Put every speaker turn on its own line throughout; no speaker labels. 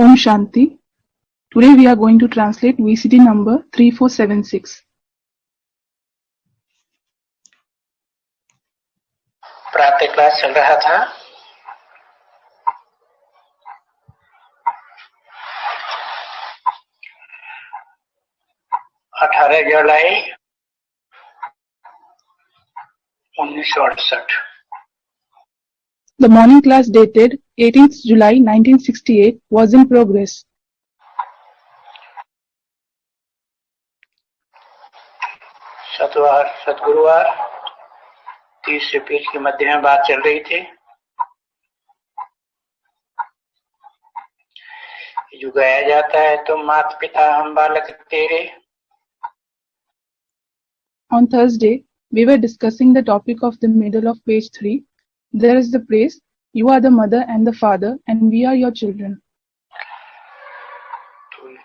Om Shanti. Today we are going to translate VCD number 3476.
प्रातः class चल रहा था। जुलाई 1968।
The morning class dated 18th July 1968 was in progress.
शतवार सतगुरुवार तीसरे page के मध्य में बात चल रही थी। जो गाया जाता है तुम माता पिता हम बालक तेरे।
On Thursday, we were discussing the topic of the middle of page 3. There is the praise, you are the mother and the father and we are your children.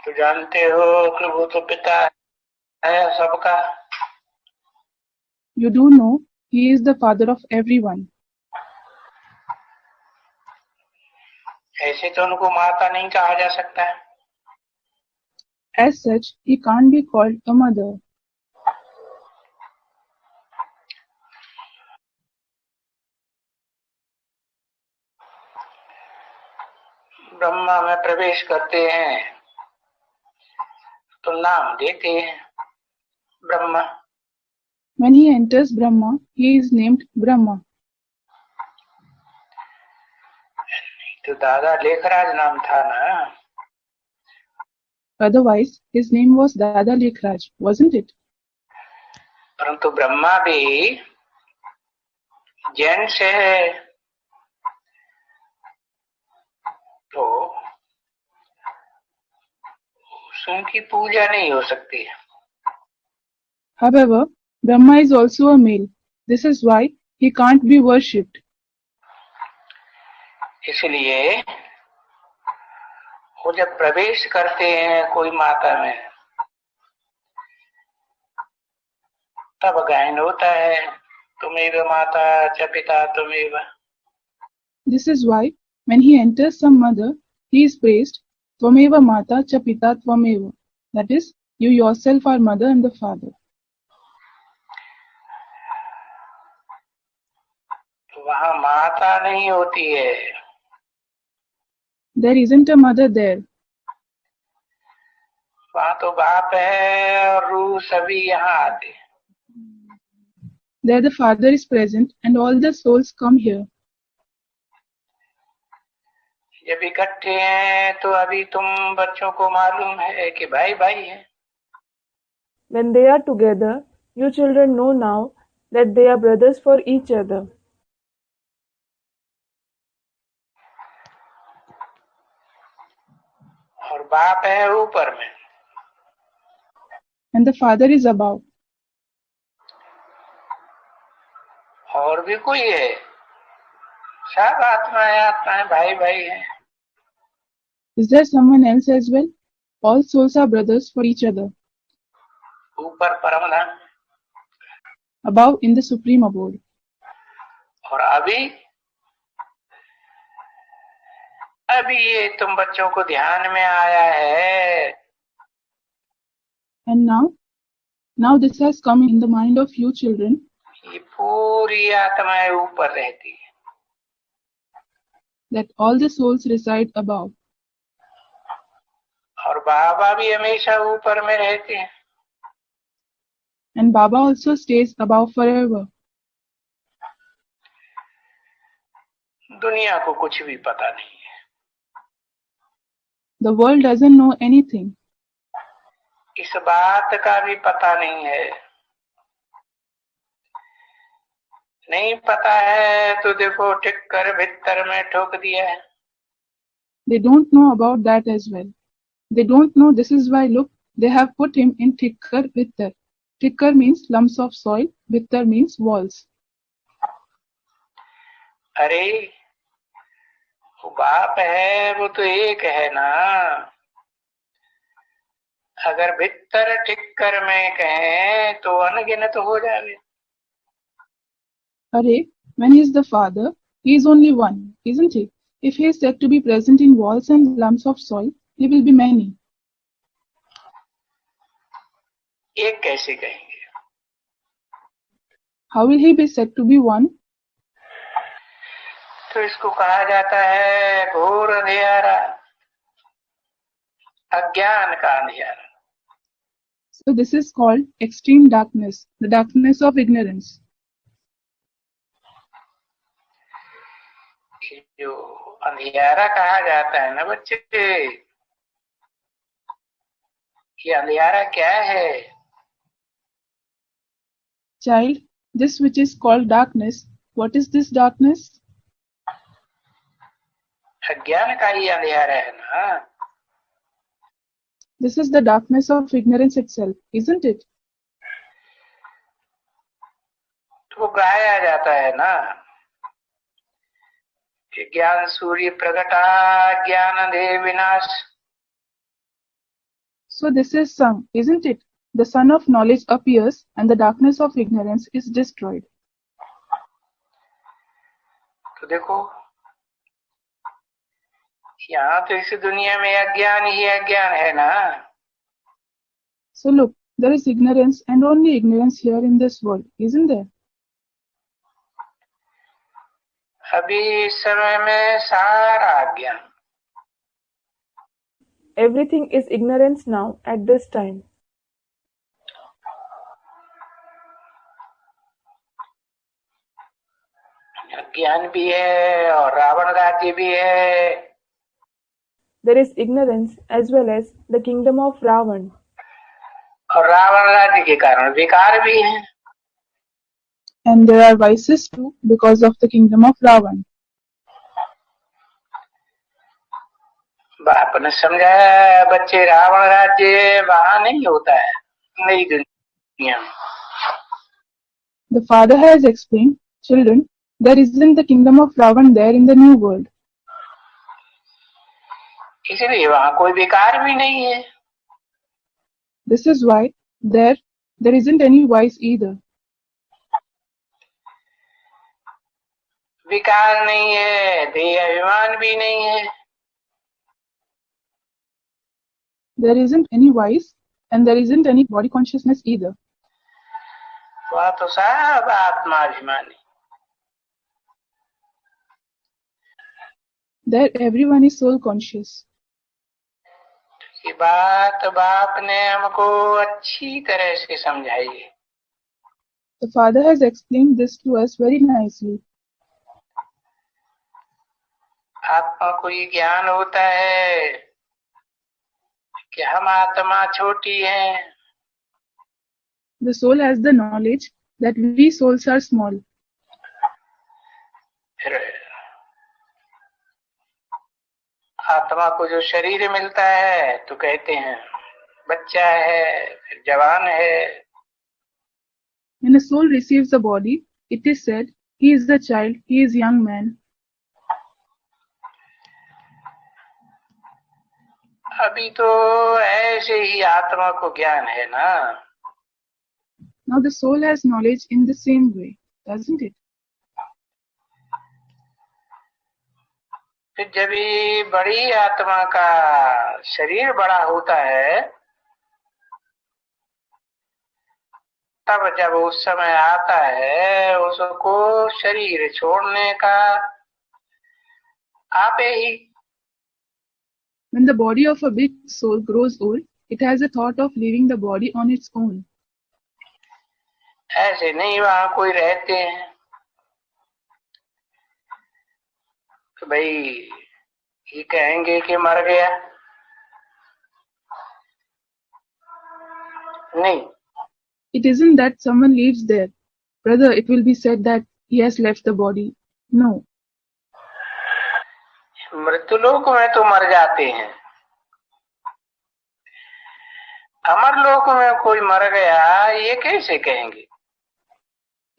तो जानते हो कि वो तो पिता है सबका।
You do know he is the father of everyone.
ऐसे तो उनको माता नहीं कहा जा सकता।
As such, he can't be called a mother.
Brahma में प्रवेश करते हैं तो नाम देते हैं Brahma.
When he enters Brahma, he is named Brahma.
तो दादा लेखराज नाम था ना।
Otherwise, his name was Dada Lekhraj, wasn't it?
परंतु ब्रह्मा भी जैन से है तो उनकी पूजा नहीं हो सकती।
However, Brahma is also a male. This is why he can't be worshipped.
इसलिए वो जब प्रवेश करते हैं कोई माता में तब गायन होता है तुमेव माता च पिता तुमेव।
This is why when he enters some mother, he is praised, Twameva mata cha pita Twameva. That is, you yourself are mother and the father.
तो वहाँ माता नहीं होती है।
There isn't a mother there.
वहाँ तो बाप है और रूह सभी यहाँ आते।
There the father is present and all the souls come here.
जब इकट्ठे हैं तो अभी तुम बच्चों को मालूम है कि भाई भाई है।
When they are together, you children know now that they are brothers for each other.
और बाप है ऊपर में।
And the father is above.
और भी कोई है सब आत्माएं आत्माएं भाई भाई है।
Is there someone else as well? All souls are brothers for each other.
ऊपर परम धाम
Above in the Supreme Abode.
और अभी ये तुम बच्चों को ध्यान में आया है।
And now this has come in the mind of you children.
ये पूरी आत्माएं ऊपर रहती है।
That all the souls reside above.
और बाबा भी हमेशा ऊपर में रहते हैं।
And Baba also stays above forever.
दुनिया को कुछ भी पता नहीं है।
The world doesn't know anything.
इस बात का भी पता नहीं है। नहीं पता है तो देखो थिक्कर भित्तर में ठोक दिया है।
They don't know about that as well. They don't know, this is why look, they have put him in thikkar bhittar. Thikkar means lumps of soil, bhittar means walls.
अरे वो बाप है वो तो एक है ना। अगर भित्तर थिक्कर में कहें तो अनगिनत हो जाए।
Arey, when he is the father, he is only one, isn't he? If he is said to be present in walls and lumps of soil, he will be many.
एक कैसे कहेंगे?
How will he be said to be one?
तो इसको कहा जाता है घोर अंधियारा, अज्ञान का अंधियारा.
So this is called extreme darkness, the darkness of ignorance.
जो अंधियारा कहा जाता है ना बच्चे, ये अंधियारा क्या है?
Child, this which is called darkness, what is this darkness?
अज्ञान का ही अंधियारा है ना.
This is the darkness of ignorance itself, isn't it?
तो गाया जाता है ना कि ज्ञान सूर्य प्रगटा, ज्ञान अंधे विनाश.
So this is sung, isn't it? The sun of knowledge appears and the darkness of ignorance is destroyed.
तो देखो, यहाँ तो इस दुनिया में अज्ञान ही अज्ञान है ना.
So look, there is ignorance and only ignorance here in this world, isn't there?
अभी इस समय में सारा अज्ञान.
Everything is ignorance now at this time.
अज्ञान भी है और रावण राज्य भी है.
There is ignorance as well as the kingdom of Ravan.
और रावण राज्य के कारण विकार भी है.
And there are vices too because of the kingdom of Ravan.
बाप ने समझाया बच्चे, रावण राज्य वहां नहीं होता है नई दुनिया में.
The father has explained, children, there isn't the kingdom of Ravan there in the new world.
इसलिए वहां कोई विकार भी नहीं है.
This is why there isn't any vice either.
विकार नहीं है, देह अभिमान भी नहीं है.
There isn't any vice and there isn't any body consciousness either.
वह तो सब आत्माभिमानी.
There everyone is soul conscious.
ये बात बाप ने हमको अच्छी तरह से समझाई है.
The father has explained this to us very nicely.
आत्मा को ये ज्ञान होता है कि हम आत्मा छोटी है.
The soul has the knowledge that we souls are small.
फिर आत्मा को जो शरीर मिलता है तो कहते हैं बच्चा है, फिर जवान है.
When a soul receives a body, it is said, he is the child, he is young man.
अभी तो ऐसे ही आत्मा को ज्ञान है ना.
Now the soul has knowledge in the same way, doesn't it?
फिर जब ये बड़ी आत्मा का शरीर बड़ा होता है, तब जब उस समय आता है उसको शरीर छोड़ने का आपे ही.
When the body of a big soul grows old, it has a thought of leaving the body on its own.
ऐसे नहीं वहां कोई रहते हैं तो भाई ये कहेंगे कि मर गया. नहीं.
It isn't that someone lives there. Brother, it will be said that he has left the body. No.
मृत्युलोक में तो मर जाते हैं, अमरलोक में कोई मर गया ये कैसे कहेंगे?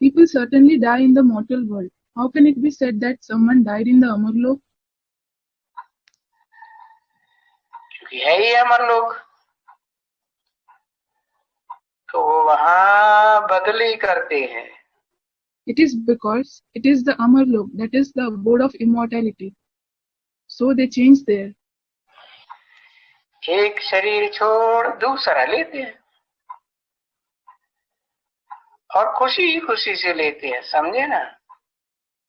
People certainly die in the mortal world. How can it be said that someone died in the Amarlok?
क्योंकि है ही अमरलोक, तो वहां बदली करते हैं.
It is because it is the Amarlok, that is the abode of immortality. So they change there.
एक शरीर छोड़ दूसरा लेते हैं और खुशी खुशी से लेते हैं, समझे ना?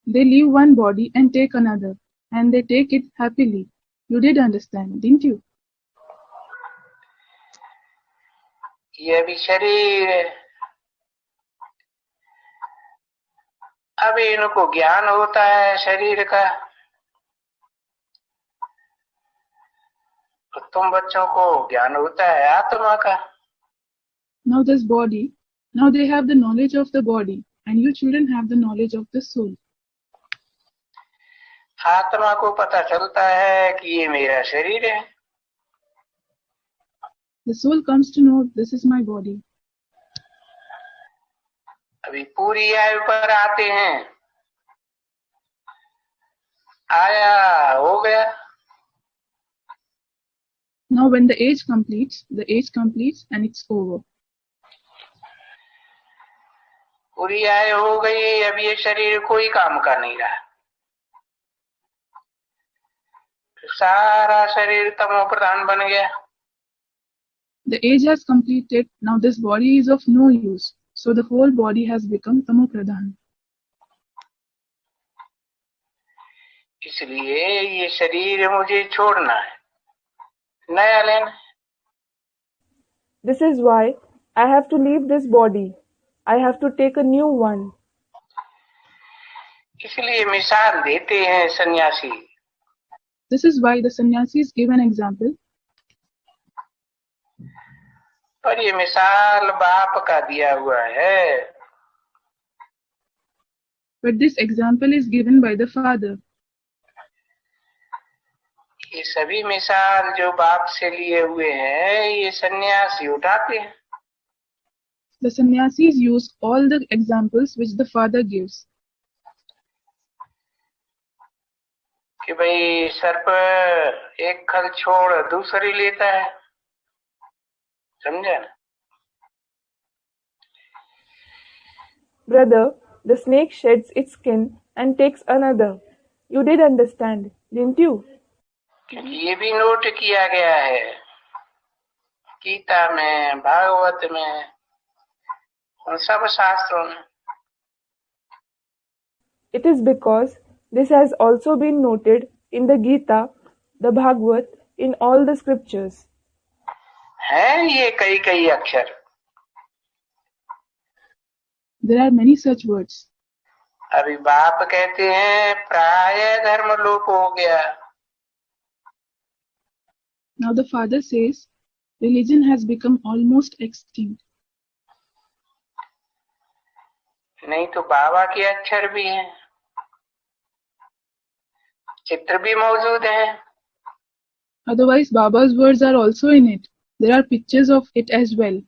They leave one body and take another, and they take it happily. You did understand, didn't you?
ये भी शरीर है, अब इनको ज्ञान होता है शरीर का, तो तुम बच्चों को ज्ञान होता है आत्मा का।
Now this body, now they have the knowledge of the body, and you children have the knowledge of the soul.
आत्मा को पता चलता है कि ये मेरा शरीर है।
The soul comes to know this is my body.
अभी पूरी आयु पर आते हैं, आया हो गया।
Now when the age completes and it's over.
पूरी आयु हो गई, अब ये शरीर कोई काम का नहीं रहा, सारा शरीर तमो प्रधान बन गया।
The age has completed, now this body is of no use, so the whole body has become tamo pradhan.
इसलिए ये शरीर मुझे छोड़ना है, नया लेना।
This is why I have to leave this body. I have to take a new one.
इसलिए मिसाल देते हैं सन्यासी।
This is why the sannyasis give an example.
पर ये मिसाल बाप का दिया हुआ है।
But this example is given by the father.
ये सभी मिसाल जो बाप से लिए हुए हैं, ये सन्यासी उठाते हैं।
The sannyasis use all the examples which the father gives.
कि भाई सर्प एक खल छोड़ दूसरी लेता है, समझे ना?
Brother, the snake sheds its skin and takes another. You did understand, didn't you?
क्योंकि ये भी नोट किया गया है गीता में, भागवत में, उन सब शास्त्रों में।
It is because this has also been noted in the Gita, the Bhagavad, in all the scriptures.
हैं ये कई कई अक्षर।
There are many such words.
अभी बाप कहते हैं प्राय धर्म लोप हो गया।
Now the father says, religion has become almost extinct.
नहीं तो बाबा के अक्षर भी हैं, चित्र भी मौजूद हैं।
Otherwise, Baba's words are also in it. There are pictures of it as well.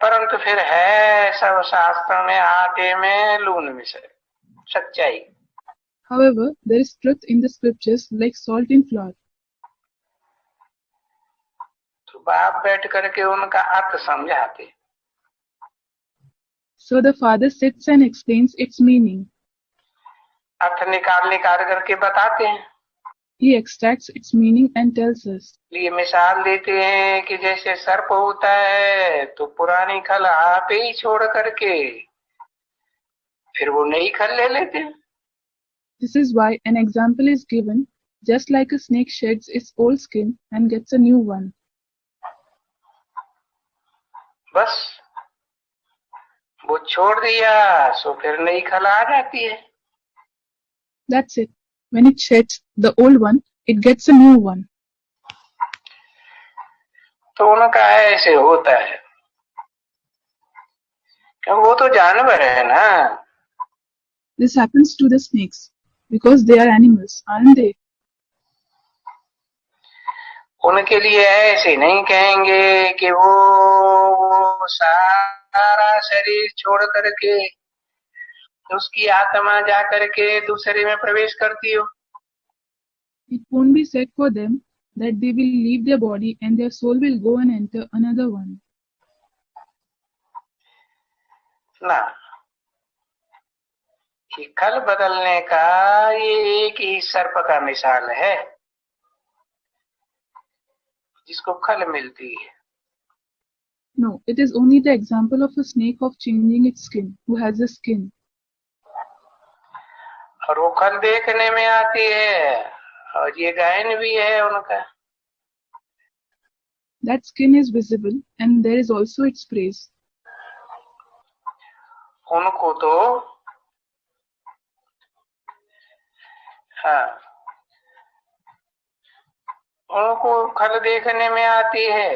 परंतु फिर है सब शास्त्रों में आटे में लून मिश्र, सच्चाई।
However, there is truth in the scriptures like salt in flour.
तो बाप बैठ करके उनका अर्थ समझाते।
So the father sits and explains its meaning.
अर्थ निकाल करके बताते हैं।
He extracts its meaning and tells us.
ये मिसाल देते हैं कि जैसे सर्प होता है तो पुरानी खल आप ही छोड़ करके फिर वो नई खल ले लेते हैं।
This is why an example is given, just like a snake sheds its old skin and gets a new one.
बस वो छोड़ दिया सो फिर नई खल आ जाती है।
That's it. When it sheds the old one, it gets a new one.
तो उनका ऐसे होता है, क्योंकि वो तो जानवर है ना।
This happens to the snakes because they are animals, aren't they?
उनके लिए ऐसे नहीं कहेंगे कि वो सारा शरीर छोड़ करके उसकी आत्मा जा करके दूसरे में प्रवेश करती हो।
It won't be said for them that they will leave their body and their soul will go and enter another one.
ना, कि खल बदलने का ये एक ही सर्प का मिसाल है जिसको खल मिलती है.
No, it is only the example of a snake of changing its skin, who has a skin.
और वो खल देखने में आती है और ये गायन भी है उनका.
That skin is visible and there is also its praise.
उनको तो हाँ उनको खल देखने में आती है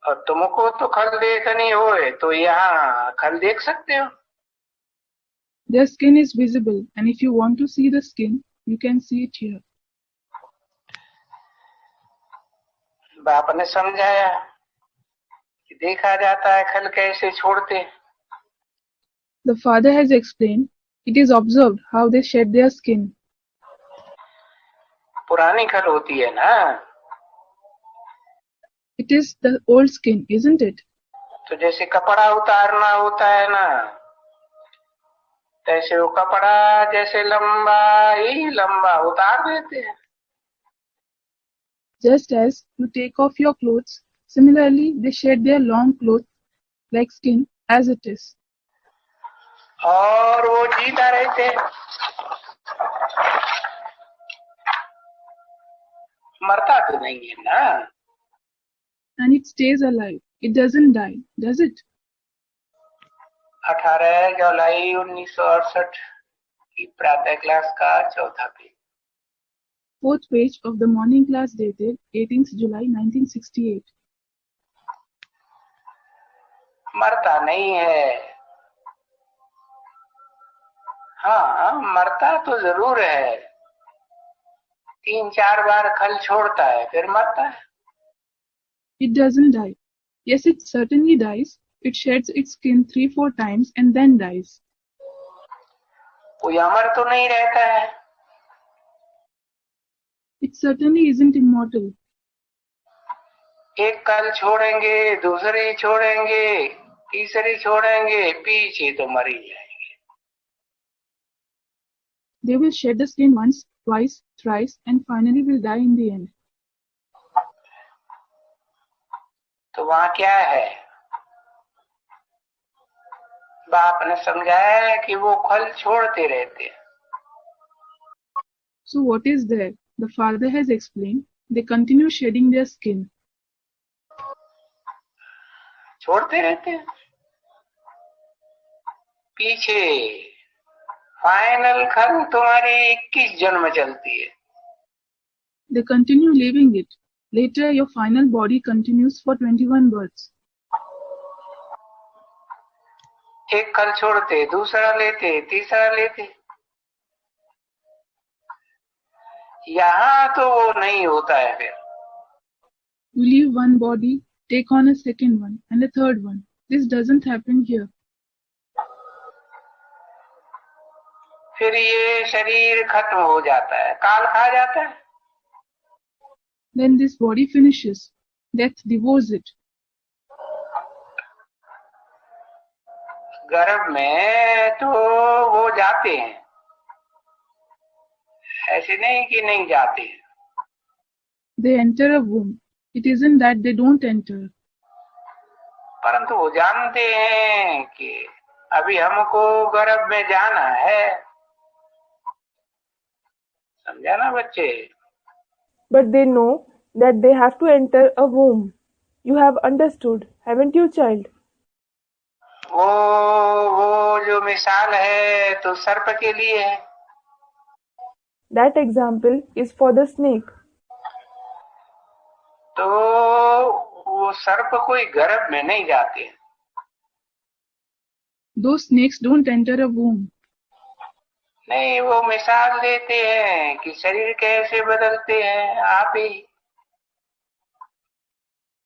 और तुमको तो खल देखनी हो तो यहाँ खल देख सकते हो.
Their skin is visible and if you want to see the skin, you can see it here.
बाप ने समझाया कि देखा जाता है खल कैसे छोड़ते.
The father has explained, it is observed how they shed their skin.
पुरानी खल होती है ना.
It is the old skin, isn't it?
तो जैसे कपड़ा उतारना होता है ना, तैसे वो कपड़ा जैसे लंबा ही लंबा उतार देते हैं.
Just as you take off your clothes, similarly they shed their long clothes like skin as it is.
और वो जीता रहते हैं, मरता तो नहीं है ना.
And it stays alive. It doesn't die, does it?
18 जुलाई 1968 की प्रातः क्लास का चौथा page.
Fourth page of the morning class dated 18th July 1968.
मरता नहीं है. हाँ मरता तो जरूर है. 3-4 बार खल छोड़ता है फिर मरता है.
It doesn't die. Yes, it certainly dies. It sheds its skin 3-4 times and then dies.
कोई अमर तो नहीं रहता है.
It certainly isn't immortal.
एक कल छोड़ेंगे, दूसरी छोड़ेंगे, तीसरी छोड़ेंगे, पीछे तो मर ही जाएंगे.
They will shed the skin once, twice, thrice, and finally will die in the end.
तो वहां क्या है? बाप ने समझाया कि वो खल छोड़ते रहते हैं.
So what is there? The father has explained. They continue shedding their skin.
छोड़ते रहते हैं. पीछे फाइनल खल तुम्हारी 21 जन्म चलती है.
They continue leaving it. Later, your final body continues for 21 births.
एक खल छोड़ते, दूसरा लेते, तीसरा लेते. यहाँ तो वो नहीं होता है. फिर
You leave one body, take on a second one, and a third one. This doesn't happen here.
फिर ये शरीर खत्म हो जाता है, काल खा जाता है.
Then this body finishes. Death devours it.
गर्भ में तो वो जाते हैं, ऐसे नहीं कि नहीं जाते.
They enter a womb. It isn't that they don't enter.
परंतु वो जानते हैं कि अभी हमको गर्भ में जाना है. समझा ना बच्चे?
But they know that they have to enter a womb. You have understood, haven't you, child?
वो जो मिसाल है तो सर्प के लिए है.
That example is for the snake.
तो वो सर्प कोई गर्भ में नहीं जाते.
Those snakes don't enter a womb.
नहीं, वो मिसाल देते हैं कि शरीर कैसे बदलते हैं आप ही.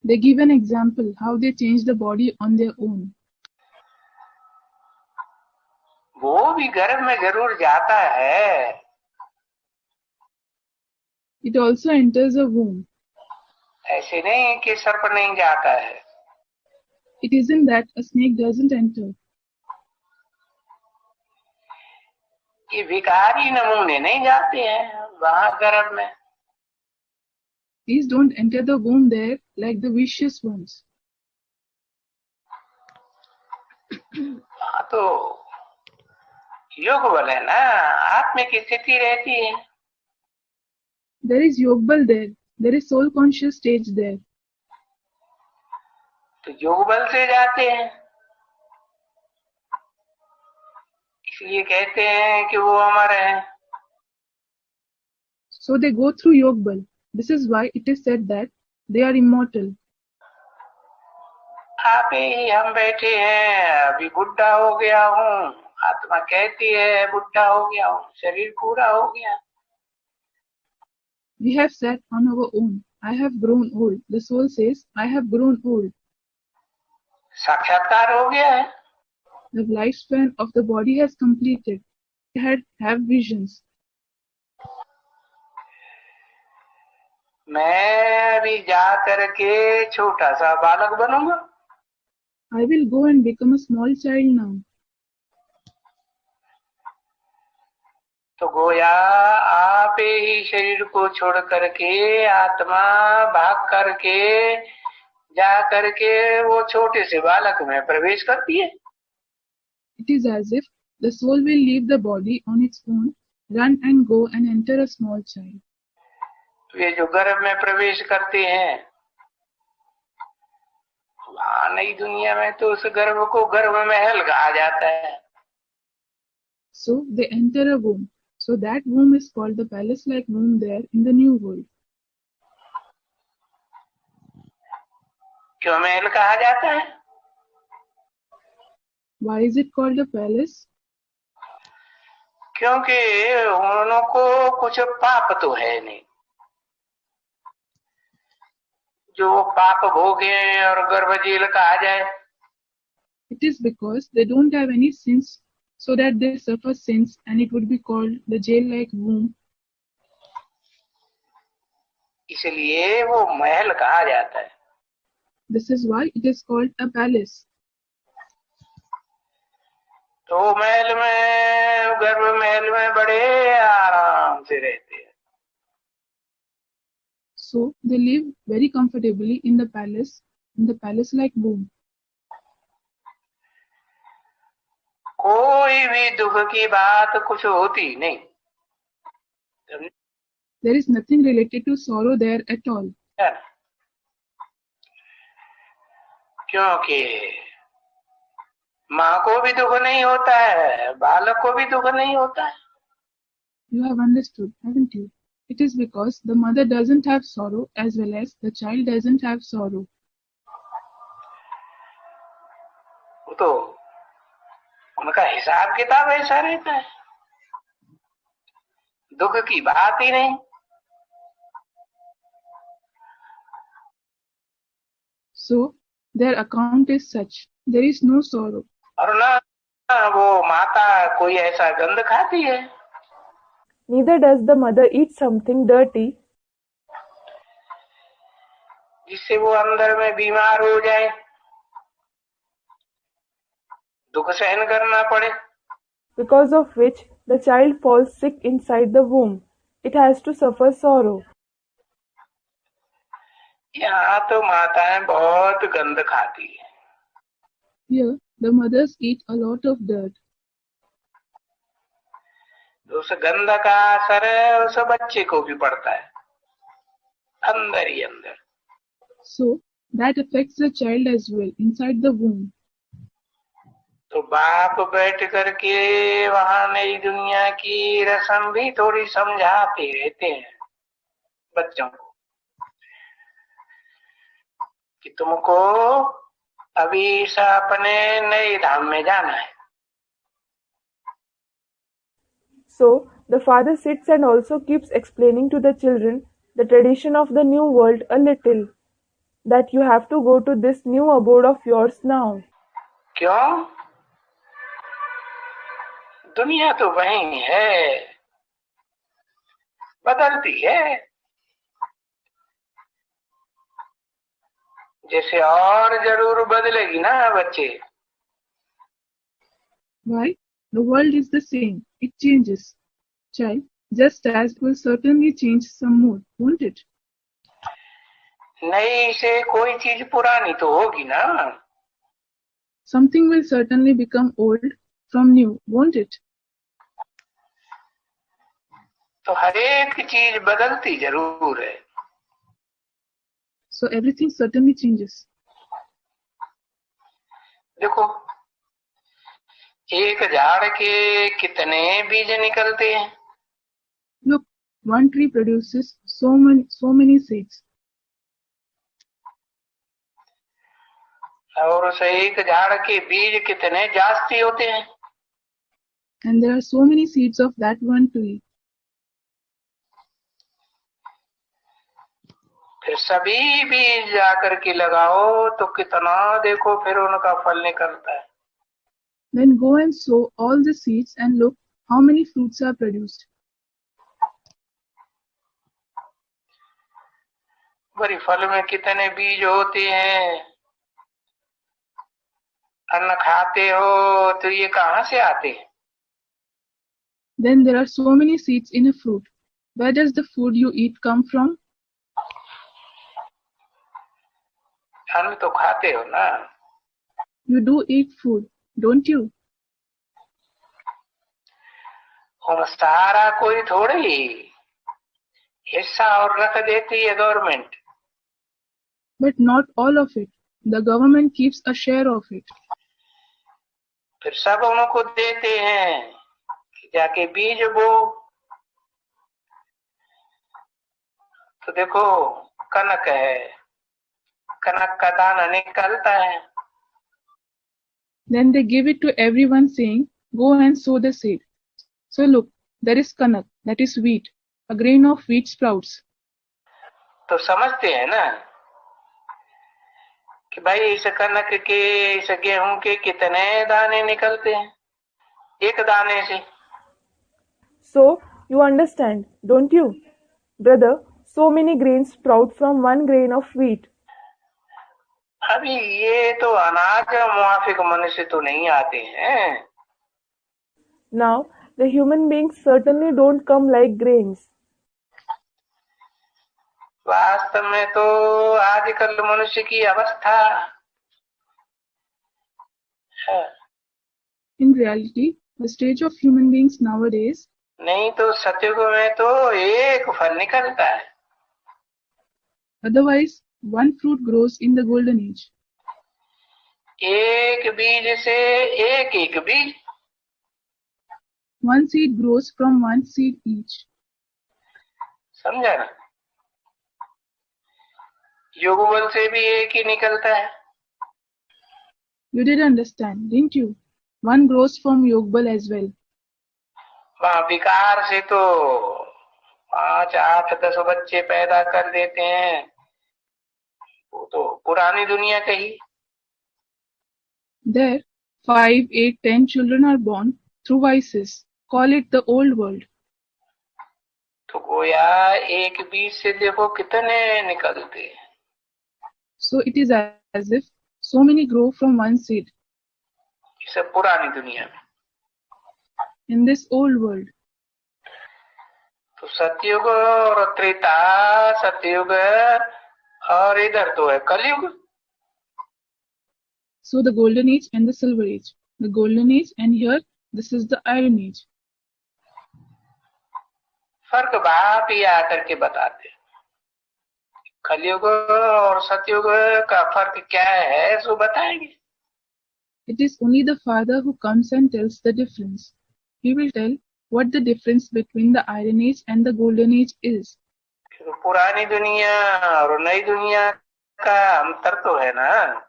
They give an example how they change the body on their own.
वो भी गर्भ में जरूर जाता है.
It also enters a womb.
ऐसे नहीं कि सर्प नहीं जाता है.
It isn't that a snake doesn't enter.
ये भिखारी नमूने नहीं जाते हैं वहां गर्भ में।
These don't enter the womb there like the vicious ones.
हाँ तो योग बल है ना, आत्मा की स्थिति रहती है।
There is yog bal there. There is soul conscious stage there.
तो योग बल से जाते हैं, इसलिए कहते हैं कि वो अमर है।
So they go through yog bal. This is why it is said that they are immortal.
आप ही हम बैठे हैं, अभी बुढ़ा हो गया हूँ, आत्मा कहती है बुढ़ा हो गया हूँ, शरीर पूरा हो गया।
We have sat on our own. I have grown old. The soul says, I have grown old.
साक्षात्कार हो गया है।
The lifespan of the body has completed. I have visions.
मैं अभी जा करके छोटा सा बालक बनूंगा।
I will go and become a small child now.
तो गोया आप ही शरीर को छोड़ करके आत्मा भाग करके जा करके वो छोटे से बालक में प्रवेश करती है।
It is as if the soul will leave the body on its own, run and go and enter a small child.
वे जो गर्भ में प्रवेश करते हैं, वहां नई दुनिया में तो उस गर्भ को गर्भ महल कहा जाता है।
So they enter a womb. So that womb is called the palace-like womb there in the new world.
क्यों महल कहा जाता है?
Why is it called a palace?
क्योंकि उनको कुछ पाप तो है नहीं, जो पाप भोगे और गर्भ जेल कहा जाए।
It is because they don't have any sins, so that they suffer sins, and it would be called the jail-like womb.
इसलिए वो महल कहा जाता है।
This is why it is called a palace.
तो महल में, गर्भ महल में बड़े आराम से रहते हैं।
So they live very comfortably in the palace-like womb.
कोई भी दुख की बात कुछ होती नहीं।
There is nothing related to sorrow there at all.
क्योंकि माँ को भी दुख नहीं होता है, बालक को भी दुख नहीं होता है।
You have understood, haven't you? It is because the mother doesn't have sorrow as well as the child doesn't have sorrow.
वो तो उनका हिसाब किताब ऐसा रहता है, दुख की बात ही नहीं।
So their account is such. There is no sorrow.
और ना वो माता कोई ऐसा गंद खाती है।
Neither does the mother eat something dirty
जिससे वो अंदर में बीमार हो जाए, दुख सहन करना पड़े।
because of which the child falls sick inside the womb. It has to suffer sorrow.
यहाँ तो माताएं बहुत गंद खाती है।
Here, the mothers eat a lot of dirt.
उस गंध का असर उस बच्चे को भी पड़ता है, अंदर ही अंदर।
So that affects the child as well inside the womb.
तो बाप बैठ करके वहां नई दुनिया की रस्म भी थोड़ी समझाते रहते हैं बच्चों को कि तुमको अभी से अपने नए धाम में जाना है।
So the father sits and also keeps explaining to the children the tradition of the new world a little, that you have to go to this new abode of yours now.
क्यों? दुनिया तो वही है, बदलती है। जैसे और जरूर बदलेगी ना बच्चे।
Why? The world is the same. It changes. Child, just as it will certainly change some more, won't it?
नई से कोई चीज पुरानी तो होगी ना.
Something will certainly become old from new, won't it?
तो हर एक चीज बदलती जरूर है.
So everything certainly changes.
देखो, एक झाड़ के कितने बीज निकलते हैं.
Look, one tree produces so many seeds.
और उस एक झाड़ के बीज कितने जास्ती होते हैं.
And there are so many seeds of that one tree.
फिर सभी बीज जाकर के लगाओ तो कितना देखो फिर उनका फल निकलता है.
Then go and sow all the seeds and look how many fruits are produced.
बड़ी फल में कितने बीज होते हैं. अन्न खाते हो तो ये कहाँ से आते हैं.
Then there are so many seeds in a fruit. Where does the food you eat come from?
अन्न तो खाते हो ना.
You do eat food, don't you?
और सारा कोई थोड़े ही हिस्सा और रख देती है government.
But not all of it. The government keeps a share of it.
फिर सब उनको देते हैं कि जाके बीज बो. तो देखो, कनक है, कनक का दाना निकलता है.
Then they give it to everyone saying, go and sow the seed. So look, there is kanak, that is wheat, a grain of wheat sprouts.
तो समझते हैं ना कि भाई इस कनक के, इस गेहूं के कितने दाने निकलते हैं एक दाने से.
So, you understand, don't you? Brother, so many grains sprout from one grain of wheat.
अभी ये तो अनाज मुआफिक मनुष्य तो नहीं आते हैं.
Now, the human beings certainly don't come like grains.
वास्तव में तो आजकल मनुष्य की अवस्था है.
In reality, the stage of human beings nowadays,
नहीं तो सतयुग में तो एक फल निकलता है.
otherwise, one fruit grows in the golden age.
एक बीज से एक एक बीज.
One seed grows from one seed each.
समझा ना. युगबल से भी एक ही निकलता है.
You did understand, didn't you? One grows from Yogbal as well.
वहाँ विकार से तो 5, 8, 10 बच्चे पैदा कर देते हैं. वो तो पुरानी दुनिया कही.
There, 5, 8, 10 children are born through vices. Call it the old world.
तो गोया एक बीज से देखो कितने निकलते हैं.
So it is as if so many grow from one seed.
इस पुरानी दुनिया में.
In this old world.
तो सतयुग और त्रेता, सतयुग और इधर तो है कलयुग.
So the golden age and the silver age. The golden age and here this is the iron age.
फर्क बाप ही आकर के बताते. कलयुग और सतयुग का फर्क क्या है सो बताएंगे.
It is only the Father who comes and tells the difference. He will tell what the difference between the iron age and the golden age is.
पुरानी दुनिया और नई दुनिया का अंतर तो है ना.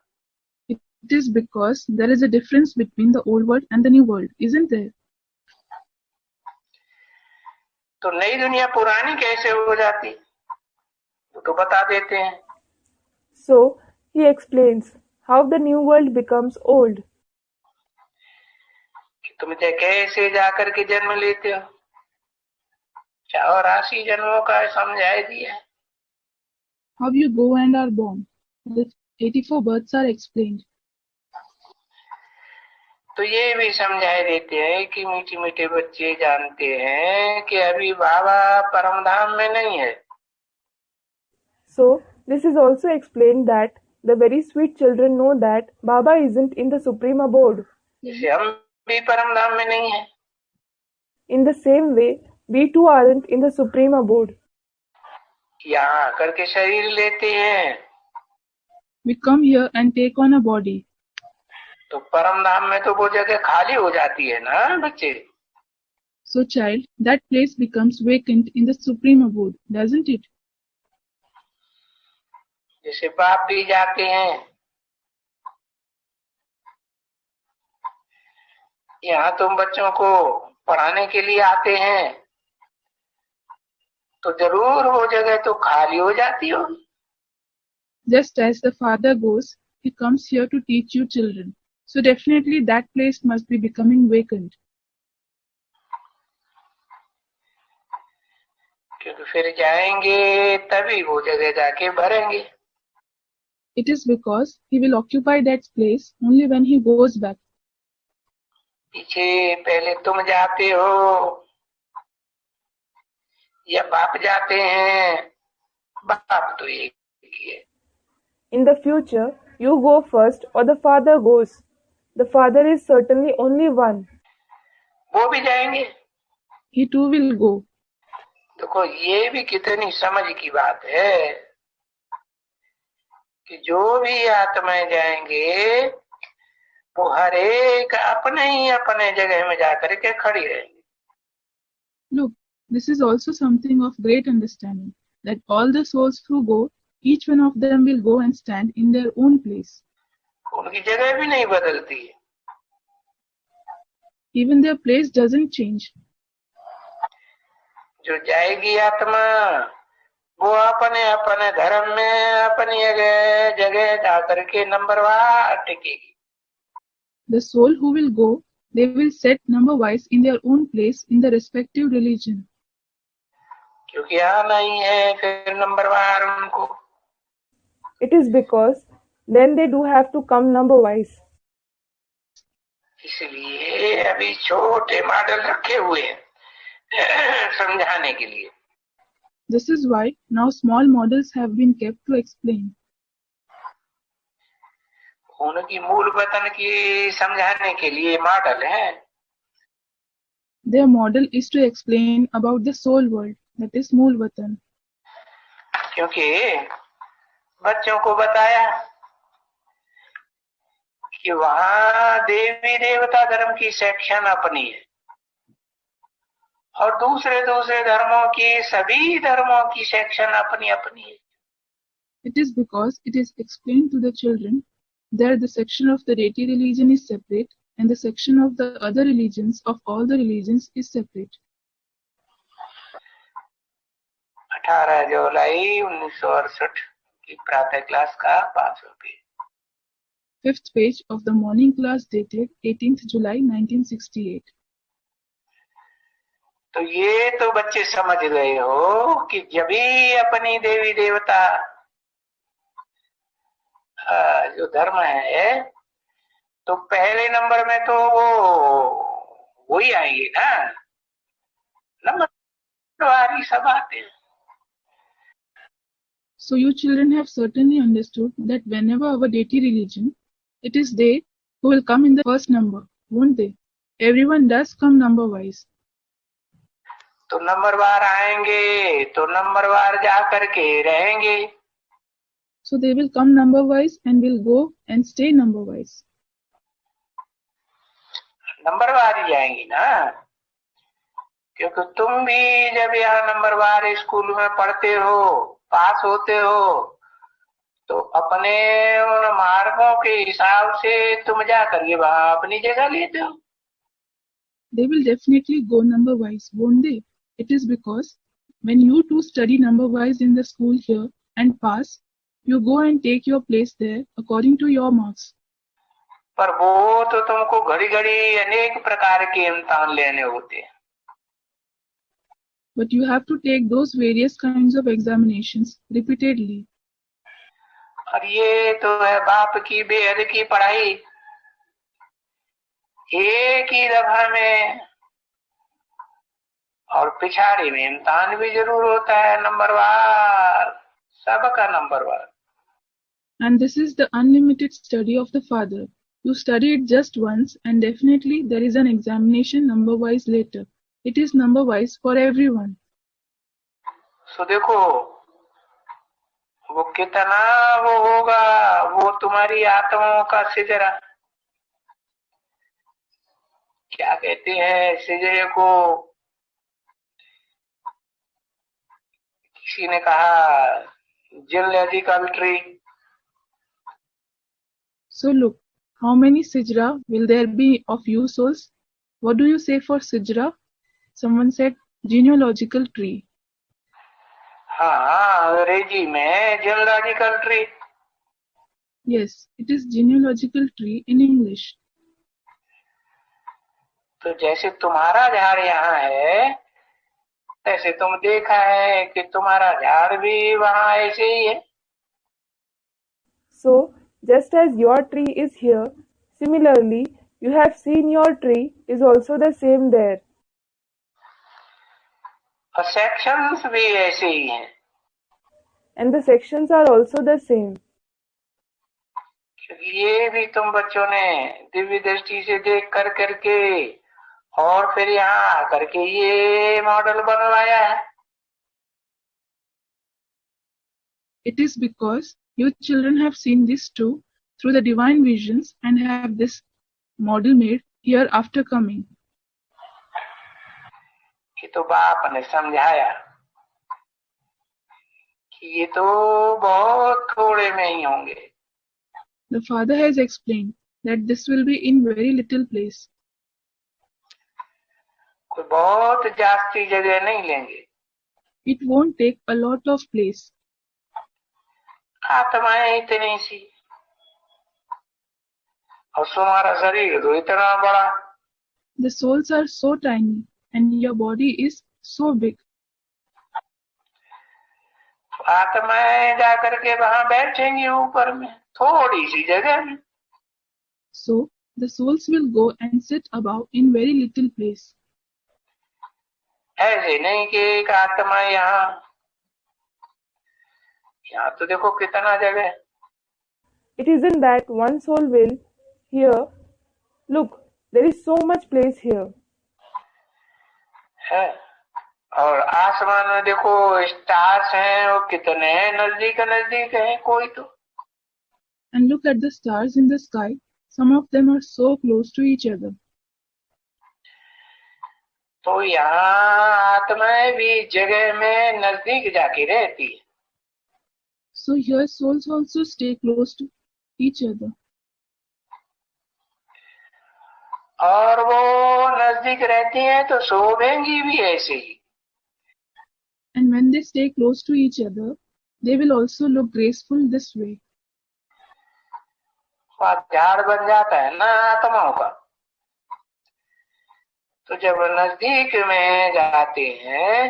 It is because there is a difference between the old world and the new world, isn't there?
तो नई दुनिया पुरानी कैसे हो जाती तो बता देते हैं.
So, he explains how the new world becomes old.
कि तुम कैसे जाकर के जन्म लेते हो. 84 जन्मों का समझाई दिया.
How you go and are born. The 84 births are explained.
तो ये भी समझाई देते हैं कि मीठे मीठे बच्चे जानते हैं कि अभी बाबा परम धाम में नहीं है.
So, this is also explained that the very sweet children know that Baba isn't in the Supreme Abode.
जैसे हम भी परम धाम में नहीं है.
In the same way, we too aren't in the Supreme Abode.
यहाँ आकर के शरीर लेते हैं.
We come here and take on a body.
तो परम धाम में तो वो जगह खाली हो जाती है ना बच्चे.
So child, that place becomes vacant in the Supreme Abode, doesn't it?
जैसे बाप भी जाते हैं. यहाँ तुम बच्चों को पढ़ाने के लिए आते हैं तो जरूर वो जगह तो खाली हो जाती हो.
Just as the father goes, he comes here to teach you children. So definitely that place must be becoming vacant.
क्योंकि फिर जाएंगे तभी वो जगह जाके भरेंगे.
It is because he will occupy that place only when he goes back.
पीछे पहले तुम जाते हो या बाप जाते हैं. बाप तो एक ही है.
In the future, you go first or the father goes. The father is certainly only one.
वो भी जाएंगे.
He too will go.
देखो ये भी कितनी समझ की बात है कि जो भी आत्माएं जाएंगे वो हर एक अपने ही अपने जगह में जाकर के खड़ी रहेंगी.
Look, this is also something of great understanding, that all the souls who go, each one of them will go and stand in their own place.
उनकी जगह भी नहीं बदलती है.
Even their place doesn't change.
जो जाएगी आत्मा वो अपने अपने धर्म में अपनी जगह जगह जाकर के नंबरवार टिकेगी.
The soul who will go, they will set number-wise in their own place in the respective religion.
क्योंकि आना ही है फिर नंबरवार उनको.
It is because then they do have to come number-wise.
इसलिए अभी छोटे मॉडल रखे हुए हैं समझाने के लिए.
This is why now small models have been kept to explain.
उनकी मूल वतन की समझाने के लिए मॉडल है.
Their model is to explain about the soul world, that is Mool Vatan.
क्योंकि बच्चों को बताया कि वहाँ देवी देवता धर्म की सेक्शन अपनी है और दूसरे दूसरे धर्मों की सभी धर्मों की सेक्शन अपनी अपनी है.
It is because it is explained to the children that the section of the deity religion is separate and the section of the other religions of all the religions is separate.
18 जुलाई 1968 की प्रातः class का 5वां page.
5th page of the morning class dated 18th July 1968.
तो ये तो बच्चे समझ गए हो कि जब भी अपनी देवी देवता जो धर्म है तो पहले नंबर में तो वो ही आएंगे ना. नंबर वारी सब आते हैं.
So you children have certainly understood that whenever our deity religion, it is they who will come in the first number, won't they? Everyone does come number-wise.
तो नंबरवार आएंगे तो नंबरवार जा करके रहेंगे.
So they will come number-wise and will go and stay number-wise.
नंबरवार ही जाएंगी ना. क्योंकि तुम भी जब यहाँ नंबरवार स्कूल में पढ़ते हो पास होते हो तो अपने उन मार्गों के हिसाब से तुम जा करके वहाँ अपनी जगह लेते हो.
They will definitely go number-wise, won't they? It is because when you two study number-wise in the school here and pass, you go and take your place there according to your marks.
पर वो तो तुमको घड़ी घड़ी अनेक प्रकार के इम्तिहान लेने होते हैं.
But you have to take those various kinds of examinations repeatedly.
और ये तो है बाप की बेहद की पढ़ाई. एक ही दफा में, और पिछाड़ी में इम्तिहान भी जरूर होता है नंबरवार, सबका नंबरवार।
And this is the unlimited study of the Father. You study it just once and definitely there is an examination number-wise later. It is number-wise for everyone.
सो देखो वो कितना वो होगा, वो तुम्हारी आत्माओं का सिजरा। क्या कहते हैं सिजरे को? किसी ने कहा geological tree.
So look, how many Sijra will there be of you souls? What do you say for Sijra? Someone said genealogical tree.
हाँ, अंग्रेजी में geological tree.
Yes, it is genealogical tree in English.
तो जैसे तुम्हारा झाड़ यहाँ है, ऐसे तुम देखा है कि तुम्हारा झाड़ भी वहाँ ऐसे ही है।
So, just as your tree is here, similarly, you have seen your tree is also the same there.
और सेक्शंस भी ऐसे ही हैं।
And the sections are also the same.
क्योंकि ये भी तुम बच्चों ने दिव्य दृष्टि से देख कर करके और फिर यहाँ आकर के ये मॉडल बनवाया है।
It is because you children have seen this too through the divine visions and have this model made here after coming.
कि तो बाप ने समझाया कि ये तो बहुत थोड़े में ही होंगे।
The Father has explained that this will be in very little place.
कोई बहुत जास्ती जगह नहीं लेंगे।
It won't take a lot of place.
आत्माएं इतनी सी, और तुम्हारा शरीर तो इतना बड़ा।
The souls are so tiny and your body is so big.
आत्माएं जाकर के वहां बैठेंगी ऊपर में थोड़ी सी जगह में।
So the souls will go and sit above in very little place.
ऐसे नहीं कि एक आत्मा यहाँ तो देखो कितना जगह है।
It isn't that one soul will, here, look, there is so much place here.
है। और आसमान में देखो स्टार्स हैं, वो कितने नजदीक नजदीक हैं कोई तो।
And look at the stars in the sky. Some of them are so close to each other.
तो यहाँ आत्माएं भी जगह में नजदीक जाके रहती है।
So here souls also stay close to each other.
और वो नजदीक रहती हैं तो शोभेंगी भी ऐसे ही।
And when they stay close to each other, they will also look graceful this way.
वहाँ झाड़ बन जाता है ना आत्माओं का। तो जब नजदीक में जाते हैं,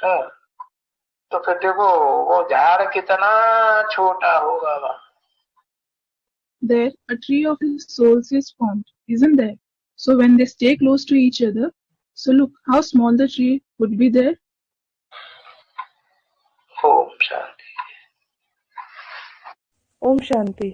हाँ, तो फिर देखो वो झाड़ कितना छोटा होगा वहाँ।
There, a tree of the souls is formed, isn't there? So when they stay close to each other, so look how small the tree would be there.
Om Shanti.
Om Shanti.